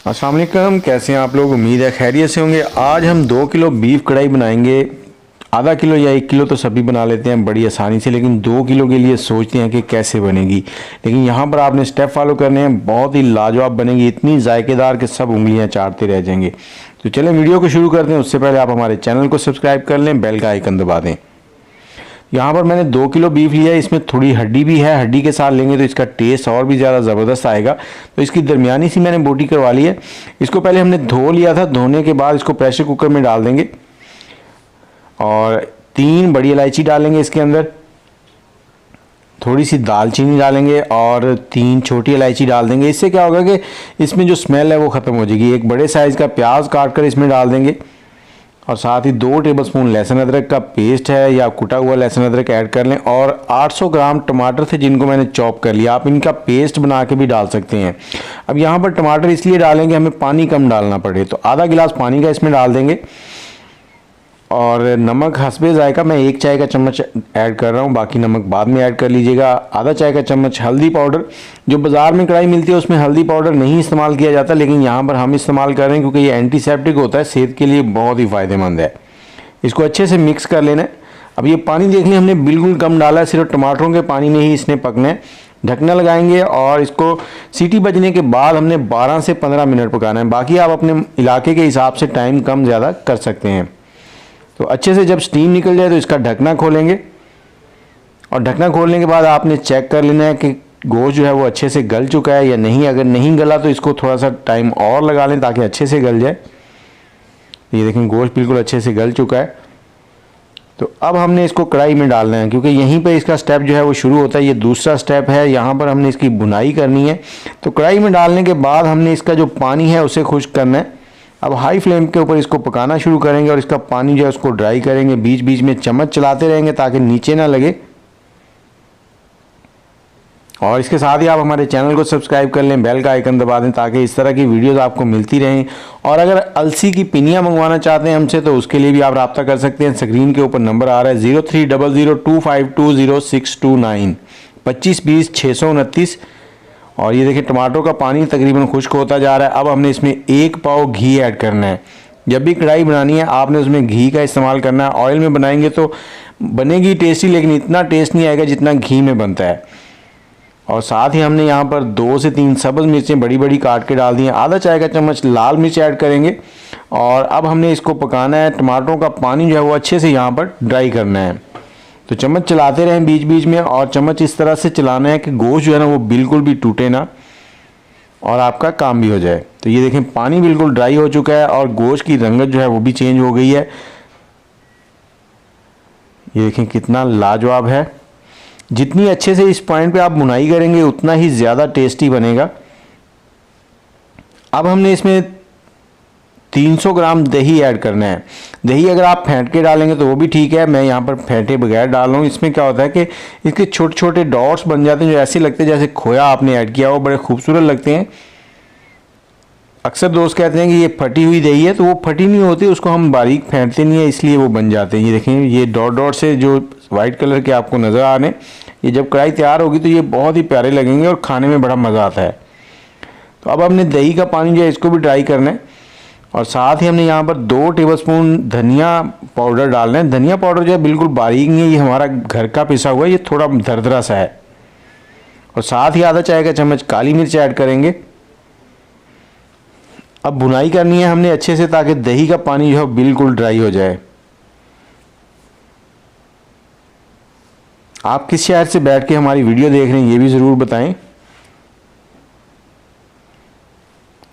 अस्सलाम वालेकुम, कैसे हैं आप लोग। उम्मीद है खैरियत से होंगे। आज हम 2 किलो बीफ कढ़ाई बनाएंगे। आधा किलो या 1 किलो तो सभी बना लेते हैं बड़ी आसानी से, लेकिन 2 किलो के लिए सोचते हैं कि कैसे बनेगी। लेकिन यहाँ पर आपने स्टेप फॉलो करने हैं, बहुत ही लाजवाब बनेगी, इतनी जायकेदार कि सब उंगलियाँ चाटते रह जाएंगे। तो चलें वीडियो को शुरू करते हैं। उससे पहले आप हमारे चैनल को सब्सक्राइब कर लें, बेल का आइकन दबा दें। यहाँ पर मैंने 2 किलो बीफ लिया है, इसमें थोड़ी हड्डी भी है। हड्डी के साथ लेंगे तो इसका टेस्ट और भी ज़्यादा ज़बरदस्त आएगा। तो इसकी दरमियानी सी मैंने बोटी करवा ली है। इसको पहले हमने धो लिया था। धोने के बाद इसको प्रेशर कुकर में डाल देंगे और 3 बड़ी इलायची डालेंगे इसके अंदर, थोड़ी सी दालचीनी डालेंगे और 3 छोटी इलायची डाल देंगे। इससे क्या होगा कि इसमें जो स्मेल है वो ख़त्म हो जाएगी। एक बड़े साइज़ का प्याज काट कर इसमें डाल देंगे और साथ ही 2 टेबलस्पून लहसुन अदरक का पेस्ट है या कुटा हुआ लहसुन अदरक ऐड कर लें। और 800 ग्राम टमाटर थे जिनको मैंने चॉप कर लिया। आप इनका पेस्ट बना के भी डाल सकते हैं। अब यहाँ पर टमाटर इसलिए डालेंगे हमें पानी कम डालना पड़े, तो आधा गिलास पानी का इसमें डाल देंगे। और नमक हस्बे जायका मैं 1 चाय का चम्मच ऐड कर रहा हूँ, बाकी नमक बाद में ऐड कर लीजिएगा। आधा चाय का चम्मच हल्दी पाउडर। जो बाज़ार में कढ़ाई मिलती है उसमें हल्दी पाउडर नहीं इस्तेमाल किया जाता, लेकिन यहाँ पर हम इस्तेमाल कर रहे हैं क्योंकि ये एंटीसेप्टिक होता है, सेहत के लिए बहुत ही फ़ायदेमंद है। इसको अच्छे से मिक्स कर लेना है। अब ये पानी देख लें, हमने बिल्कुल कम डाला है, सिर्फ टमाटरों के पानी में ही इसने पकना है। ढकना लगाएंगे और इसको सीटी बजने के बाद हमने 12 से 15 मिनट पकाना है। बाकी आप अपने इलाके के हिसाब से टाइम कम ज़्यादा कर सकते हैं। तो अच्छे से जब स्टीम निकल जाए तो इसका ढकना खोलेंगे और ढकना खोलने के बाद आपने चेक कर लेना है कि गोश्त जो है वो अच्छे से गल चुका है या नहीं। अगर नहीं गला तो इसको थोड़ा सा टाइम और लगा लें ताकि अच्छे से गल जाए। ये देखें गोश्त बिल्कुल अच्छे से गल चुका है। तो अब हमने इसको कढ़ाई में डालना है क्योंकि यहीं पे इसका स्टेप जो है वो शुरू होता है। ये दूसरा स्टेप है, यहाँ पर हमने इसकी भुनाई करनी है। तो कढ़ाई में डालने के बाद हमने इसका जो पानी है उसे खुश्क करना है। अब हाई फ्लेम के ऊपर इसको पकाना शुरू करेंगे और इसका पानी जो है उसको ड्राई करेंगे। बीच बीच में चम्मच चलाते रहेंगे ताकि नीचे ना लगे। और इसके साथ ही आप हमारे चैनल को सब्सक्राइब कर लें, बेल का आइकन दबा दें ताकि इस तरह की वीडियोस आपको मिलती रहें। और अगर अलसी की पिनियाँ मंगवाना चाहते हैं हमसे तो उसके लिए भी आप रब्ता कर सकते हैं। स्क्रीन के ऊपर नंबर आ रहा है 0300252029 2520 629। और ये देखिए टमाटरों का पानी तकरीबन खुश्क होता जा रहा है। अब हमने इसमें 1 पाव घी ऐड करना है। जब भी कढ़ाई बनानी है आपने उसमें घी का इस्तेमाल करना है। ऑयल में बनाएंगे तो बनेगी टेस्टी, लेकिन इतना टेस्ट नहीं आएगा जितना घी में बनता है। और साथ ही हमने यहाँ पर 2 से 3 सब्ज़ मिर्चें बड़ी बड़ी काट के डाल दी हैं। आधा चाय का चम्मच लाल मिर्च ऐड करेंगे और अब हमने इसको पकाना है। टमाटरों का पानी जो है वो अच्छे से यहाँ पर ड्राई करना है। तो चम्मच चलाते रहें बीच बीच में और चम्मच इस तरह से चलाना है कि गोश्त जो है ना वो बिल्कुल भी टूटे ना और आपका काम भी हो जाए। तो ये देखें पानी बिल्कुल ड्राई हो चुका है और गोश्त की रंगत जो है वो भी चेंज हो गई है। ये देखें कितना लाजवाब है। जितनी अच्छे से इस पॉइंट पे आप बुनाई करेंगे उतना ही ज़्यादा टेस्टी बनेगा। अब हमने इसमें 300 ग्राम दही ऐड करना है। दही अगर आप फेंट के डालेंगे तो वो भी ठीक है, मैं यहाँ पर फेंटे बगैर डाल रहा हूँ। इसमें क्या होता है कि इसके छोटे छोटे डॉट्स बन जाते हैं जो ऐसे लगते हैं जैसे खोया आपने ऐड किया हो, बड़े खूबसूरत लगते हैं। अक्सर दोस्त कहते हैं कि ये फटी हुई दही है, तो वो फटी नहीं होती, उसको हम बारीक फेंटते नहीं है इसलिए वो बन जाते हैं। ये देखें ये डॉट डॉट से जो वाइट कलर के आपको नज़र आ रहे हैं, ये जब कढ़ाई तैयार होगी तो ये बहुत ही प्यारे लगेंगे और खाने में बड़ा मज़ा आता है। तो अब हमने दही का पानी जो है इसको भी ड्राई करना है और साथ ही हमने यहाँ पर 2 टेबलस्पून धनिया पाउडर डालना है। धनिया पाउडर जो है बिल्कुल बारीक नहीं है, ये हमारा घर का पिसा हुआ है, ये थोड़ा दरदरा सा है। और साथ ही आधा चाय का चम्मच काली मिर्च ऐड करेंगे। अब भुनाई करनी है हमने अच्छे से ताकि दही का पानी जो है बिल्कुल ड्राई हो जाए। आप किस शहर से बैठ के हमारी वीडियो देख रहे हैं ये भी ज़रूर बताएं।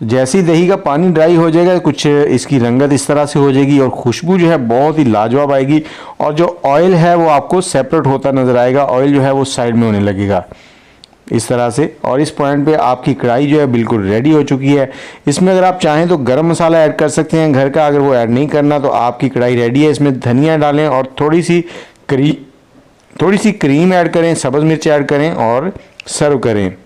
जैसे ही दही का पानी ड्राई हो जाएगा कुछ इसकी रंगत इस तरह से हो जाएगी और खुशबू जो है बहुत ही लाजवाब आएगी और जो ऑयल है वो आपको सेपरेट होता नज़र आएगा। ऑयल जो है वो साइड में होने लगेगा इस तरह से। और इस पॉइंट पे आपकी कढ़ाई जो है बिल्कुल रेडी हो चुकी है। इसमें अगर आप चाहें तो गरम मसाला ऐड कर सकते हैं घर का, अगर वो ऐड नहीं करना तो आपकी कढ़ाई रेडी है। इसमें धनिया डालें और थोड़ी सी क्रीम ऐड करें, सब्ज़ मिर्च ऐड करें और सर्व करें।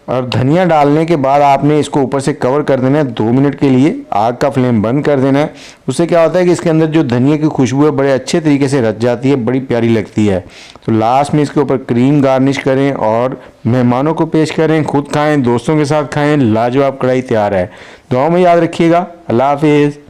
और धनिया डालने के बाद आपने इसको ऊपर से कवर कर देना है 2 मिनट के लिए। आग का फ्लेम बंद कर देना है। उससे क्या होता है कि इसके अंदर जो धनिया की खुशबू है बड़े अच्छे तरीके से रच जाती है, बड़ी प्यारी लगती है। तो लास्ट में इसके ऊपर क्रीम गार्निश करें और मेहमानों को पेश करें, खुद खाएं, दोस्तों के साथ खाएं। लाजवाब कढ़ाई तैयार है। दुआओं में याद रखिएगा। अल्लाह हाफिज़।